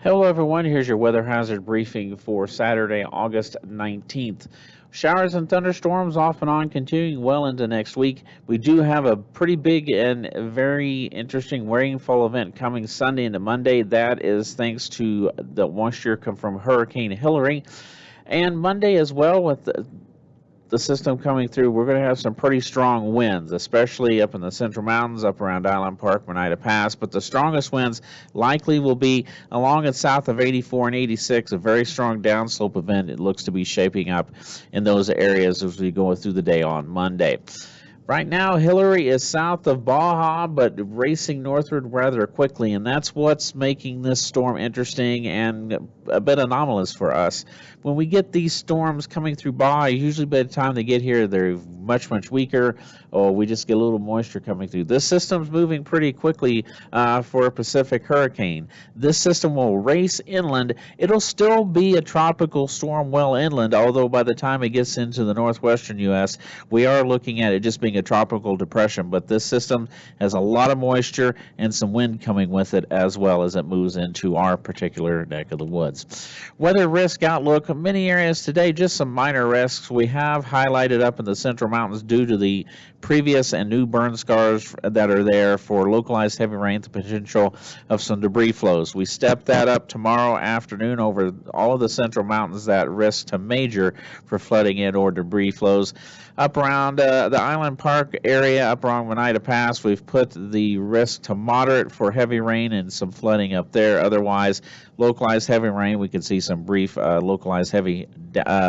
Hello, everyone. Here's your weather hazard briefing for Saturday, August 19th. Showers and thunderstorms off and on continuing well into next week. We do have a pretty big and very interesting rainfall event coming Sunday into Monday. That is thanks to the moisture come from Hurricane Hillary. And Monday as well, with the system coming through, we're going to have some pretty strong winds, especially up in the Central Mountains, up around Island Park, Oneida Pass. But the strongest winds likely will be along and south of 84 and 86, a very strong downslope event. It looks to be shaping up in those areas as we go through the day on Monday. Right now, Hillary is south of Baja, but racing northward rather quickly, and that's what's making this storm interesting and a bit anomalous for us. When we get these storms coming through Baja, usually by the time they get here, they're much, much weaker, or we just get a little moisture coming through. This system's moving pretty quickly for a Pacific hurricane. This system will race inland. It'll still be a tropical storm well inland, although by the time it gets into the northwestern U.S., we are looking at it just being a tropical depression. But this system has a lot of moisture and some wind coming with it as well as it moves into our particular neck of the woods. Weather risk outlook, many areas today, just some minor risks. We have highlighted up in the Central Mountains due to the previous and new burn scars that are there for localized heavy rain, the potential of some debris flows. We step that up tomorrow afternoon over all of the Central Mountains, that risk to major for flooding in or debris flows. Up around the Island Park area, up around Oneida Pass, we've put the risk to moderate for heavy rain and some flooding up there. Otherwise, localized heavy rain, we can see some brief localized heavy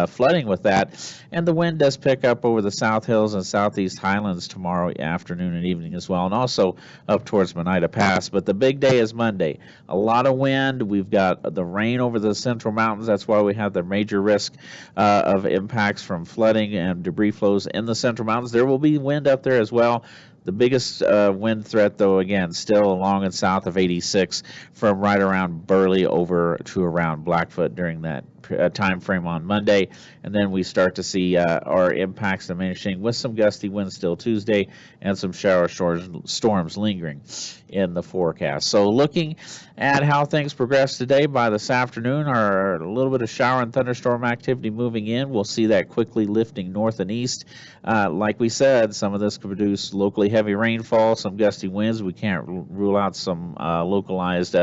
flooding with that. And the wind does pick up over the South Hills and Southeast Highlands tomorrow afternoon and evening as well, and also up towards Oneida Pass. But the big day is Monday. A lot of wind. We've got the rain over the Central Mountains. That's why we have the major risk of impacts from flooding and debris flows in the Central Mountains. There will be wind up there as well. The biggest wind threat, though, again, still along and south of 86 from right around Burley over to around Blackfoot during that time frame on Monday. And then we start to see our impacts diminishing with some gusty winds still Tuesday and some shower storms lingering in the forecast. So looking at how things progress today, by this afternoon, our a little bit of shower and thunderstorm activity moving in. We'll see that quickly lifting north and east. Like we said, some of this could produce locally heavy rainfall, some gusty winds. We can't rule out some localized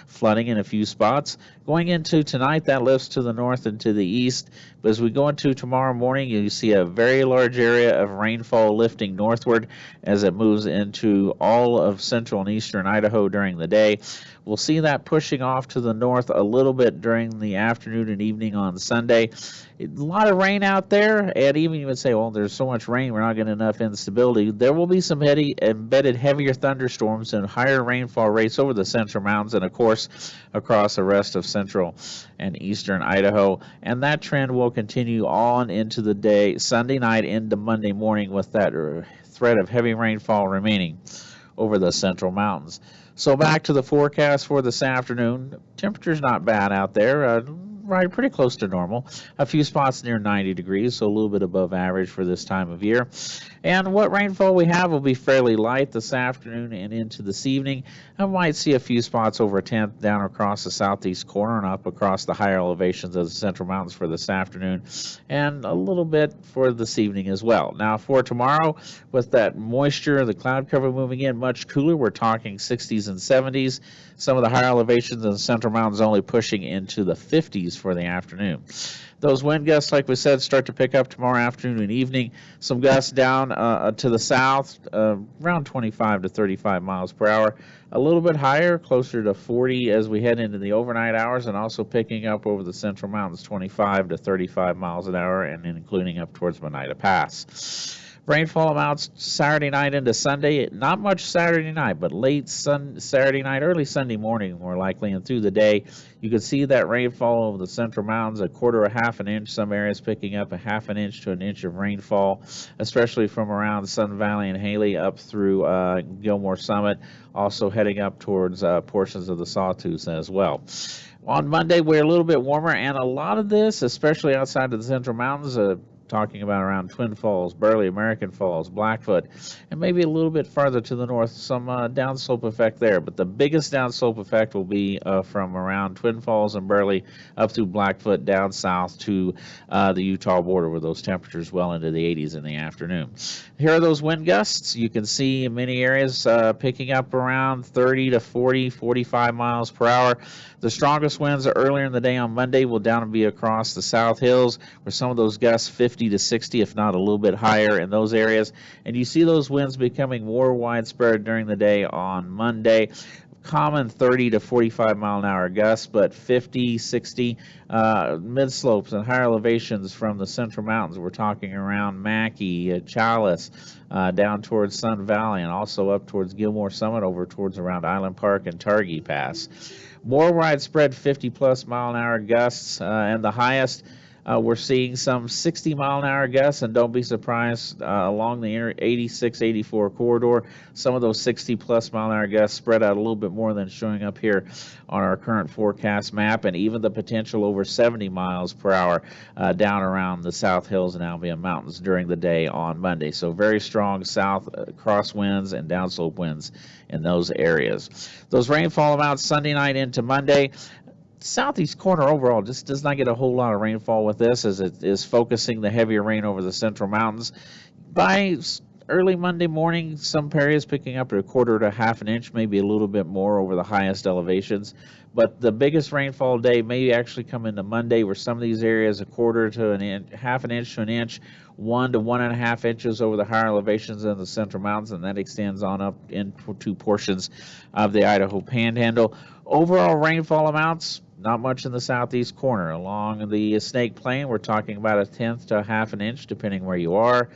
flooding in a few spots. Going into tonight, that lifts to the north and to the east. But as we go into tomorrow morning, you see a very large area of rainfall lifting northward as it moves into all of central and eastern Idaho during the day. We'll see that pushing off to the north a little bit during the afternoon and evening on Sunday. A lot of rain out there, and even you would say, well, there's so much rain, we're not getting enough instability. There will be some embedded heavier thunderstorms and higher rainfall rates over the Central Mountains and, of course, across the rest of central and eastern Idaho. And that trend will continue on into the day, Sunday night into Monday morning, with that threat of heavy rainfall remaining over the Central Mountains. So back to the forecast for this afternoon. Temperature's not bad out there. Right, pretty close to normal. A few spots near 90 degrees, so a little bit above average for this time of year. And what rainfall we have will be fairly light this afternoon and into this evening. I might see a few spots over a tenth down across the southeast corner and up across the higher elevations of the Central Mountains for this afternoon, and a little bit for this evening as well. Now for tomorrow, with that moisture, the cloud cover moving in much cooler, we're talking 60s and 70s. Some of the higher elevations in the Central Mountains only pushing into the 50s for the afternoon. Those wind gusts, like we said, start to pick up tomorrow afternoon and evening. Some gusts down to the south, around 25 to 35 miles per hour. A little bit higher, closer to 40 as we head into the overnight hours, and also picking up over the Central Mountains, 25 to 35 miles an hour, and including up towards Oneida Pass. Rainfall amounts Saturday night into Sunday. Not much Saturday night, but late Saturday night, early Sunday morning more likely, and through the day. You can see that rainfall over the Central Mountains, a quarter, a half an inch. Some areas picking up a half an inch to an inch of rainfall, especially from around Sun Valley and Haley up through Gilmore Summit, also heading up towards portions of the Sawtooth as well. On Monday, we're a little bit warmer, and a lot of this, especially outside of the Central Mountains, talking about around Twin Falls, Burley, American Falls, Blackfoot, and maybe a little bit farther to the north, some downslope effect there. But the biggest downslope effect will be from around Twin Falls and Burley up through Blackfoot down south to the Utah border, where those temperatures well into the 80s in the afternoon. Here are those wind gusts. You can see in many areas picking up around 30 to 40, 45 miles per hour. The strongest winds earlier in the day on Monday will down and be across the South Hills, where some of those gusts 50 to 60, if not a little bit higher in those areas. And you see those winds becoming more widespread during the day on Monday. Common 30 to 45 mile an hour gusts, but 50, 60 mid slopes and higher elevations from the central mountains. We're talking around Mackay, Chalice, down towards Sun Valley, and also up towards Gilmore Summit over towards around Island Park and Targhee Pass. More widespread 50 plus mile an hour gusts, and the highest we're seeing some 60 mile an hour gusts, and don't be surprised along the 86-84 corridor. Some of those 60 plus mile an hour gusts spread out a little bit more than showing up here on our current forecast map, and even the potential over 70 miles per hour down around the South Hills and Albion Mountains during the day on Monday. So very strong south crosswinds and downslope winds in those areas. Those rainfall amounts Sunday night into Monday. Southeast corner overall just does not get a whole lot of rainfall with this, as it is focusing the heavier rain over the central mountains. By early Monday morning, some areas picking up a quarter to half an inch, maybe a little bit more over the highest elevations. But the biggest rainfall day may actually come into Monday, where some of these areas a quarter to an inch, half an inch to an inch, 1 to 1.5 inches over the higher elevations in the central mountains, and that extends on up into portions of the Idaho Panhandle. Overall rainfall amounts, not much in the southeast corner. Along the Snake Plain, we're talking about 1/10 to half an inch, depending where you are.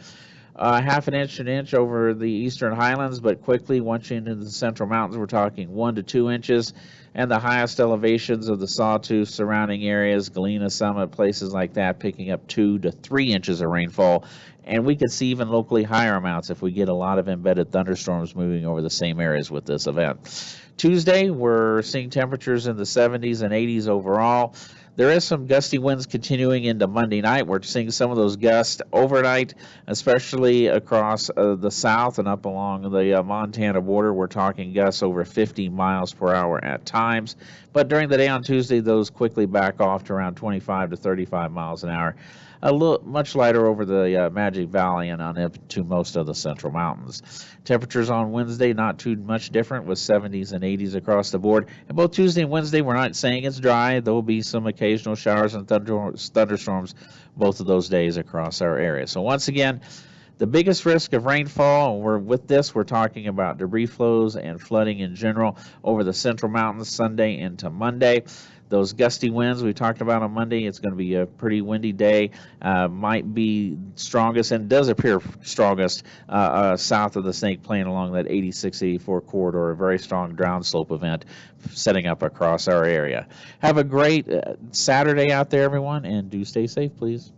Half an inch to an inch over the eastern highlands, but quickly, once you're into the central mountains, we're talking 1 to 2 inches. And the highest elevations of the Sawtooth surrounding areas, Galena Summit, places like that, picking up 2 to 3 inches of rainfall. And we could see even locally higher amounts if we get a lot of embedded thunderstorms moving over the same areas with this event. Tuesday, we're seeing temperatures in the 70s and 80s overall. There is some gusty winds continuing into Monday night. We're seeing some of those gusts overnight, especially across the south and up along the Montana border. We're talking gusts over 50 miles per hour at times. But during the day on Tuesday, those quickly back off to around 25 to 35 miles an hour. A little much lighter over the Magic Valley and on up to most of the central mountains. Temperatures on Wednesday not too much different, with 70s and 80s across the board. And both Tuesday and Wednesday, we're not saying it's dry. There will be some occasional showers and thunderstorms both of those days across our area. So once again, the biggest risk of rainfall, with this, we're talking about debris flows and flooding in general over the central mountains Sunday into Monday. Those gusty winds we talked about on Monday, it's going to be a pretty windy day. Might be strongest, and does appear strongest south of the Snake Plain along that 86-84 corridor. A very strong downslope event setting up across our area. Have a great Saturday out there, everyone, and do stay safe, please.